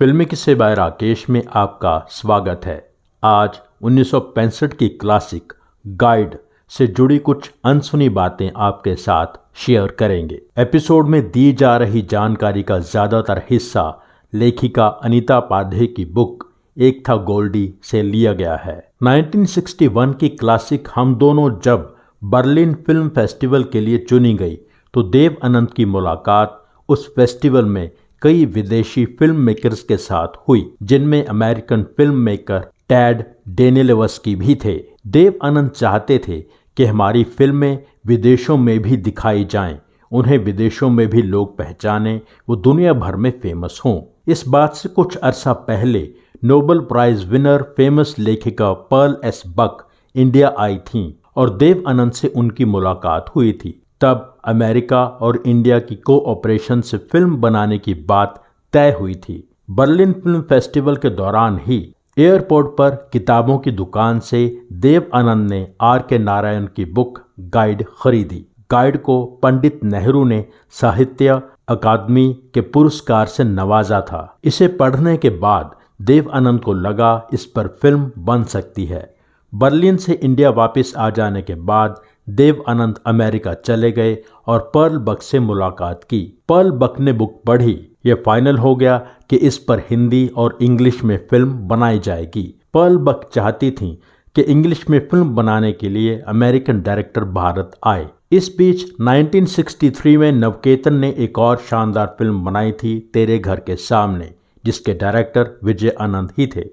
फिल्मी किस्से बाय राकेश में आपका स्वागत है। आज 1965 की क्लासिक गाइड से जुड़ी कुछ अनसुनी बातें आपके साथ शेयर करेंगे। एपिसोड में दी जा रही जानकारी का ज़्यादातर हिस्सा लेखिका अनीता पाध्ये की बुक एक था गोल्डी से लिया गया है। 1961 की क्लासिक हम दोनों जब बर्लिन फिल्म फेस्टिवल के लिए चुनी गई तो देव आनंद की मुलाकात उस फेस्टिवल में कई विदेशी फिल्म मेकर्स के साथ हुई, जिनमें अमेरिकन फिल्म मेकर टैड डेनिलेवस्की भी थे। देव आनंद चाहते थे कि हमारी फिल्में विदेशों में भी दिखाई जाएं, उन्हें विदेशों में भी लोग पहचानें, वो दुनिया भर में फेमस हों। इस बात से कुछ अरसा पहले नोबेल प्राइज विनर फेमस लेखिका पर्ल एस बक इंडिया आई थीं और देव आनंद से उनकी मुलाकात हुई थी। तब अमेरिका और इंडिया की कोऑपरेशन से फिल्म बनाने की बात तय हुई थी। बर्लिन फिल्म फेस्टिवल के दौरान ही एयरपोर्ट पर किताबों की दुकान से देव आनंद ने R.K. नारायण की बुक गाइड खरीदी। गाइड को पंडित नेहरू ने साहित्य अकादमी के पुरस्कार से नवाजा था। इसे पढ़ने के बाद देव आनंद को लगा इस पर फिल्म बन सकती है। बर्लिन से इंडिया वापस आ जाने के बाद देव आनंद अमेरिका चले गए और पर्ल बक से मुलाकात की। पर्ल बक ने बुक पढ़ी। यह फाइनल हो गया कि इस पर हिंदी और इंग्लिश में फिल्म बनाई जाएगी। पर्ल बक चाहती थीं कि इंग्लिश में फिल्म बनाने के लिए अमेरिकन डायरेक्टर भारत आए। इस बीच 1963 में नवकेतन ने एक और शानदार फिल्म बनाई थी, तेरे घर के सामने, जिसके डायरेक्टर विजय आनंद ही थे।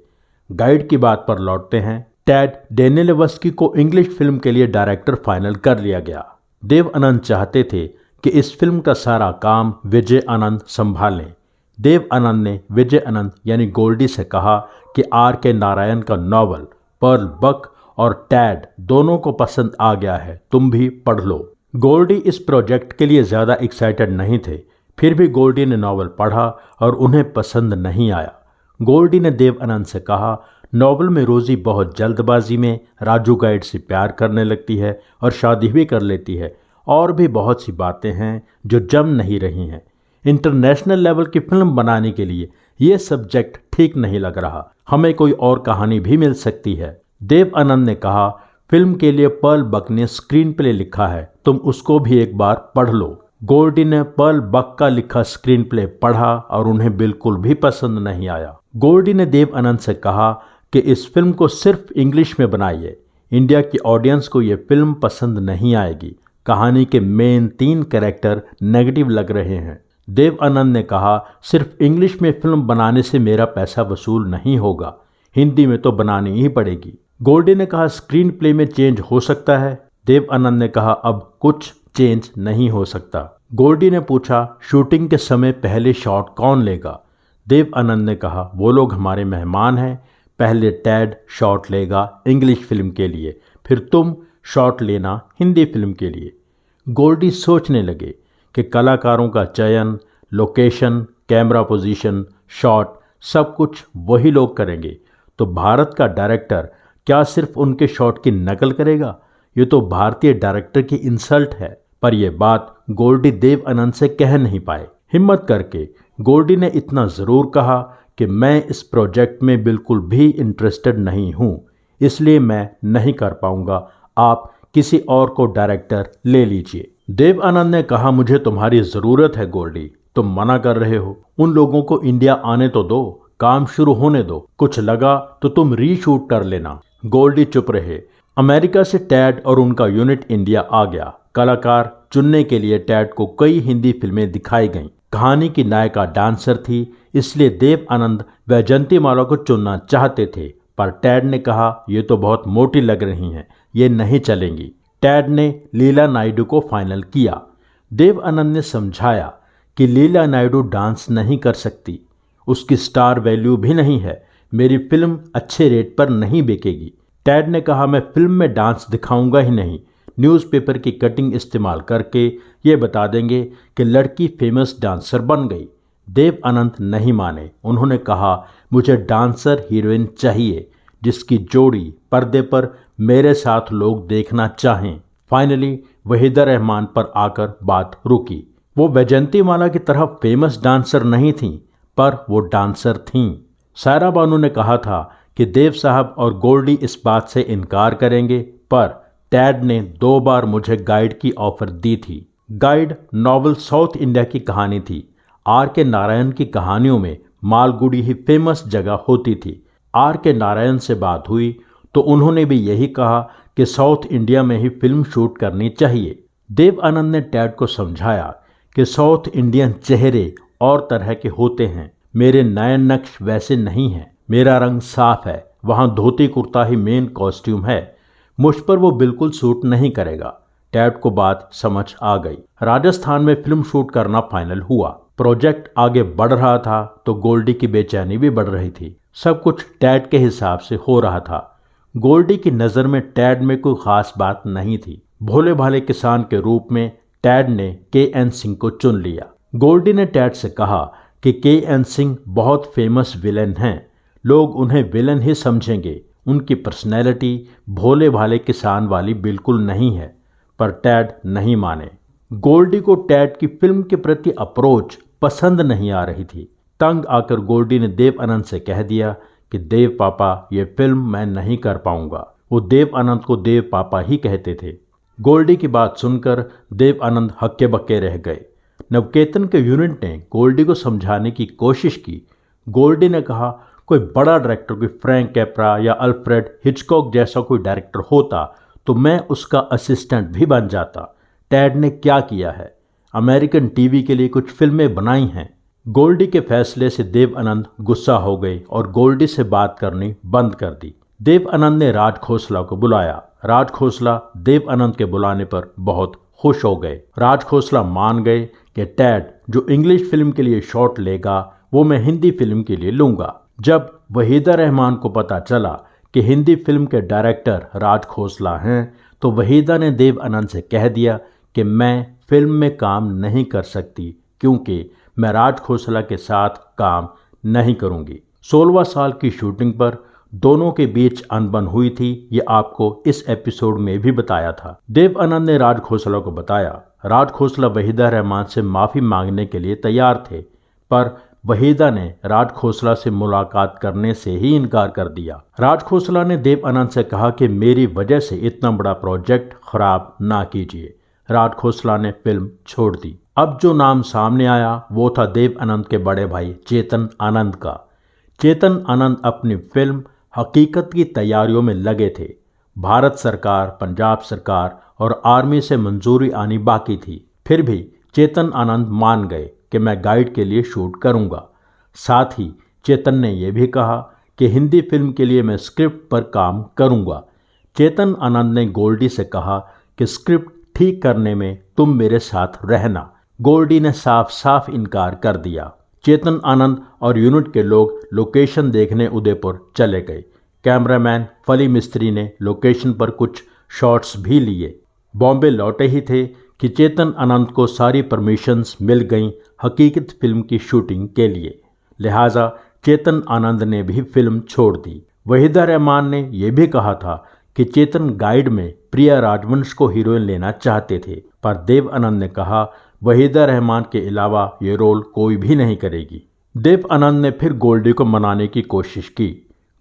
गाइड की बात पर लौटते हैं। टैड डेनिलेवस्की को इंग्लिश फिल्म के लिए डायरेक्टर फाइनल कर लिया गया। देव आनंद चाहते थे कि इस फिल्म का सारा काम विजय आनंद संभालें। देव आनंद ने विजय आनंद यानी गोल्डी से कहा कि R.K. नारायण का नॉवल पर्ल बक और टैड दोनों को पसंद आ गया है, तुम भी पढ़ लो। गोल्डी इस प्रोजेक्ट के लिए ज़्यादा एक्साइटेड नहीं थे, फिर भी गोल्डी ने नॉवल पढ़ा और उन्हें पसंद नहीं आया। गोल्डी ने देव आनंद से कहा, नॉवल में रोज़ी बहुत जल्दबाजी में राजू गाइड से प्यार करने लगती है और शादी भी कर लेती है, और भी बहुत सी बातें हैं जो जम नहीं रही हैं। इंटरनेशनल लेवल की फिल्म बनाने के लिए ये सब्जेक्ट ठीक नहीं लग रहा, हमें कोई और कहानी भी मिल सकती है। देव आनंद ने कहा, फिल्म के लिए पर्ल बक ने स्क्रीन प्ले लिखा है, तुम उसको भी एक बार पढ़ लो। गोल्डी ने पर्ल बक का लिखा स्क्रीन प्ले पढ़ा और उन्हें बिल्कुल भी पसंद नहीं आया। गोल्डी ने देव आनंद से कहा कि इस फिल्म को सिर्फ इंग्लिश में बनाइए, इंडिया की ऑडियंस को ये फिल्म पसंद नहीं आएगी, कहानी के मेन 3 कैरेक्टर नेगेटिव लग रहे हैं। देव आनंद ने कहा, सिर्फ इंग्लिश में फिल्म बनाने से मेरा पैसा वसूल नहीं होगा, हिंदी में तो बनानी ही पड़ेगी। गोल्डी ने कहा, स्क्रीन प्ले में चेंज हो सकता है। देव आनंद ने कहा, अब कुछ चेंज नहीं हो सकता। गोल्डी ने पूछा, शूटिंग के समय पहले शॉट कौन लेगा? देव आनंद ने कहा, वो लोग हमारे मेहमान हैं, पहले टैड शॉट लेगा इंग्लिश फिल्म के लिए, फिर तुम शॉट लेना हिंदी फिल्म के लिए। गोल्डी सोचने लगे कि कलाकारों का चयन, लोकेशन, कैमरा पोजीशन, शॉट सब कुछ वही लोग करेंगे, तो भारत का डायरेक्टर क्या सिर्फ उनके शॉट की नकल करेगा? ये तो भारतीय डायरेक्टर की इंसल्ट है। पर यह बात गोल्डी देव आनंद से कह नहीं पाए। हिम्मत करके गोल्डी ने इतना ज़रूर कहा कि मैं इस प्रोजेक्ट में बिल्कुल भी इंटरेस्टेड नहीं हूँ, इसलिए मैं नहीं कर पाऊँगा, आप किसी और को डायरेक्टर ले लीजिए। देव आनंद ने कहा, मुझे तुम्हारी ज़रूरत है गोल्डी, तुम मना कर रहे हो, उन लोगों को इंडिया आने तो दो, काम शुरू होने दो, कुछ लगा तो तुम रीशूट कर लेना। गोल्डी चुप रहे। अमेरिका से टैड और उनका यूनिट इंडिया आ गया। कलाकार चुनने के लिए टैड को कई हिंदी फिल्में दिखाई गईं। कहानी की नायिका डांसर थी, इसलिए देव आनंद वैजंतीमाला को चुनना चाहते थे, पर टैड ने कहा, ये तो बहुत मोटी लग रही हैं, ये नहीं चलेंगी। टैड ने लीला नायडू को फाइनल किया। देव आनंद ने समझाया कि लीला नायडू डांस नहीं कर सकती, उसकी स्टार वैल्यू भी नहीं है, मेरी फिल्म अच्छे रेट पर नहीं बिकेगी। टैड ने कहा, मैं फिल्म में डांस दिखाऊंगा ही नहीं, न्यूज़पेपर की कटिंग इस्तेमाल करके ये बता देंगे कि लड़की फेमस डांसर बन गई। देव आनंद नहीं माने। उन्होंने कहा, मुझे डांसर हीरोइन चाहिए जिसकी जोड़ी पर्दे पर मेरे साथ लोग देखना चाहें। फाइनली वहीदा रहमान पर आकर बात रुकी। वो वैजंतीमाला की तरह फेमस डांसर नहीं थी, पर वो डांसर थीं। सायरा बानू ने कहा था कि देव साहब और गोल्डी इस बात से इनकार करेंगे, पर टैड ने 2 बार मुझे गाइड की ऑफर दी थी। गाइड नॉवल साउथ इंडिया की कहानी थी। आर के नारायण की कहानियों में मालगुडी ही फेमस जगह होती थी। आर के नारायण से बात हुई तो उन्होंने भी यही कहा कि साउथ इंडिया में ही फिल्म शूट करनी चाहिए। देव आनंद ने टैड को समझाया कि साउथ इंडियन चेहरे और तरह के होते हैं, मेरे नयन नक्श वैसे नहीं हैं, मेरा रंग साफ है, वहाँ धोती कुर्ता ही मेन कॉस्ट्यूम है, मुझ पर वो बिल्कुल सूट नहीं करेगा। टैड को बात समझ आ गई। राजस्थान में फिल्म शूट करना फाइनल हुआ। प्रोजेक्ट आगे बढ़ रहा था तो गोल्डी की बेचैनी भी बढ़ रही थी। सब कुछ टैड के हिसाब से हो रहा था। गोल्डी की नज़र में टैड में कोई खास बात नहीं थी। भोले भाले किसान के रूप में टैड ने के.एन. सिंह को चुन लिया। गोल्डी ने टैड से कहा कि के.एन. सिंह बहुत फेमस विलेन हैं, लोग उन्हें विलेन ही समझेंगे, उनकी पर्सनैलिटी भोले भाले किसान वाली बिल्कुल नहीं है। पर टैड नहीं माने। गोल्डी को टैड की फिल्म के प्रति अप्रोच पसंद नहीं आ रही थी। तंग आकर गोल्डी ने देव आनंद से कह दिया कि देव पापा, ये फिल्म मैं नहीं कर पाऊंगा। वो देव आनंद को देव पापा ही कहते थे। गोल्डी की बात सुनकर देव आनंद हक्के बक्के रह गए। नवकेतन के यूनिट ने गोल्डी को समझाने की कोशिश की। गोल्डी ने कहा, कोई बड़ा डायरेक्टर, कोई फ्रैंक कैप्रा या अल्फ्रेड हिचकॉक जैसा कोई डायरेक्टर होता तो मैं उसका असिस्टेंट भी बन जाता। टैड ने क्या किया है, अमेरिकन टीवी के लिए कुछ फिल्में बनाई हैं। गोल्डी के फैसले से देव आनंद गुस्सा हो गए और गोल्डी से बात करनी बंद कर दी। देव आनंद ने राज खोसला को बुलाया। राज खोसला देव आनंद के बुलाने पर बहुत खुश हो गए। राज खोसला मान गए कि टैड जो इंग्लिश फिल्म के लिए शॉट लेगा वो मैं हिंदी फिल्म के लिए लूंगा। जब वहीदा रहमान को पता चला कि हिंदी फिल्म के डायरेक्टर राज खोसला हैं तो वहीदा ने देव आनंद से कह दिया कि मैं फिल्म में काम नहीं कर सकती क्योंकि मैं राज खोसला के साथ काम नहीं करूंगी। 16वां साल की शूटिंग पर दोनों के बीच अनबन हुई थी, ये आपको इस एपिसोड में भी बताया था। देव आनंद ने राज खोसला को बताया। राज खोसला वहीदा रहमान से माफ़ी मांगने के लिए तैयार थे, पर वहीदा ने राज खोसला से मुलाकात करने से ही इनकार कर दिया। राज खोसला ने देव आनंद से कहा कि मेरी वजह से इतना बड़ा प्रोजेक्ट खराब ना कीजिए। राज खोसला ने फिल्म छोड़ दी। अब जो नाम सामने आया वो था देव आनंद के बड़े भाई चेतन आनंद का। चेतन आनंद अपनी फिल्म हकीकत की तैयारियों में लगे थे। भारत सरकार, पंजाब सरकार और आर्मी से मंजूरी आनी बाकी थी। फिर भी चेतन आनंद मान गए कि मैं गाइड के लिए शूट करूंगा। साथ ही चेतन ने यह भी कहा कि हिंदी फिल्म के लिए मैं स्क्रिप्ट पर काम करूंगा। चेतन आनंद ने गोल्डी से कहा कि स्क्रिप्ट ठीक करने में तुम मेरे साथ रहना। गोल्डी ने साफ साफ इनकार कर दिया। चेतन आनंद और यूनिट के लोग लोकेशन देखने उदयपुर चले गए। कैमरामैन फली मिस्त्री ने लोकेशन पर कुछ शॉट्स भी लिए। बॉम्बे लौटे ही थे कि चेतन आनंद को सारी परमिशंस मिल गईं हकीकत फिल्म की शूटिंग के लिए। लिहाजा चेतन आनंद ने भी फिल्म छोड़ दी। वहीदा रहमान ने यह भी कहा था कि चेतन गाइड में प्रिया राजवंश को हीरोइन लेना चाहते थे, पर देव आनंद ने कहा वहीदा रहमान के अलावा ये रोल कोई भी नहीं करेगी। देव आनंद ने फिर गोल्डी को मनाने की कोशिश की।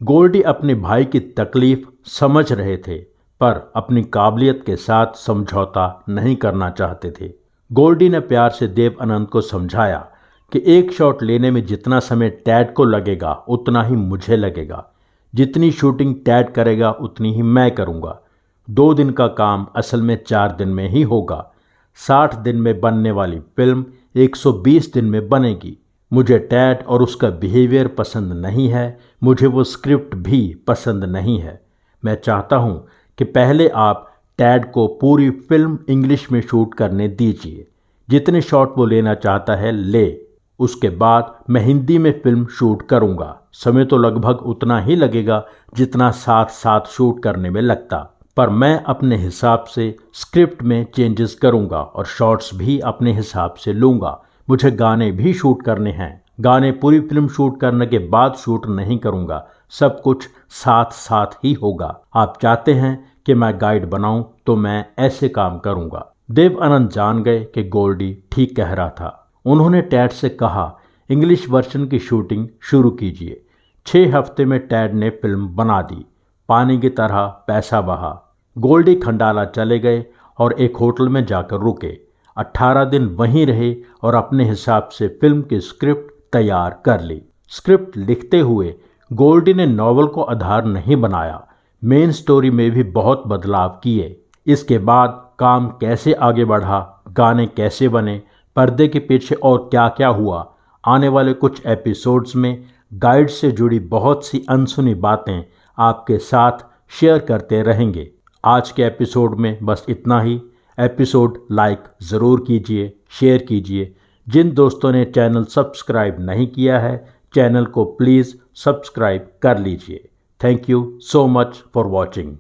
गोल्डी अपने भाई की तकलीफ समझ रहे थे, पर अपनी काबिलियत के साथ समझौता नहीं करना चाहते थे। गोल्डी ने प्यार से देव आनंद को समझाया कि एक शॉट लेने में जितना समय टैड को लगेगा उतना ही मुझे लगेगा। जितनी शूटिंग टैड करेगा उतनी ही मैं करूँगा। 2 दिन का काम असल में 4 दिन में ही होगा। 60 दिन में बनने वाली फिल्म 120 दिन में बनेगी। मुझे टैड और उसका बिहेवियर पसंद नहीं है, मुझे वो स्क्रिप्ट भी पसंद नहीं है। मैं चाहता हूँ कि पहले आप टैड को पूरी फिल्म इंग्लिश में शूट करने दीजिए। जितने शॉट वो लेना चाहता है ले, उसके बाद मैं हिंदी में फिल्म शूट करूँगा। समय तो लगभग उतना ही लगेगा जितना साथ साथ शूट करने में लगता, पर मैं अपने हिसाब से स्क्रिप्ट में चेंजेस करूँगा और शॉट्स भी अपने हिसाब से लूँगा। मुझे गाने भी शूट करने हैं। गाने पूरी फिल्म शूट करने के बाद शूट नहीं करूँगा, सब कुछ साथ साथ ही होगा। आप चाहते हैं कि मैं गाइड बनाऊं तो मैं ऐसे काम करूँगा। देव आनंद जान गए कि गोल्डी ठीक कह रहा था। उन्होंने टैड से कहा इंग्लिश वर्जन की शूटिंग शुरू कीजिए। 6 हफ्ते में टैड ने फिल्म बना दी। पानी की तरह पैसा बहा। गोल्डी खंडाला चले गए और एक होटल में जाकर रुके। 18 दिन वहीं रहे और अपने हिसाब से फिल्म की स्क्रिप्ट तैयार कर ली। स्क्रिप्ट लिखते हुए गोल्डी ने नॉवल को आधार नहीं बनाया, मेन स्टोरी में भी बहुत बदलाव किए। इसके बाद काम कैसे आगे बढ़ा, गाने कैसे बने, पर्दे के पीछे और क्या क्या हुआ, आने वाले कुछ एपिसोड्स में गाइड से जुड़ी बहुत सी अनसुनी बातें आपके साथ शेयर करते रहेंगे। आज के एपिसोड में बस इतना ही। एपिसोड लाइक ज़रूर कीजिए, शेयर कीजिए। जिन दोस्तों ने चैनल सब्सक्राइब नहीं किया है, चैनल को प्लीज़ सब्सक्राइब कर लीजिए। Thank you so much for watching.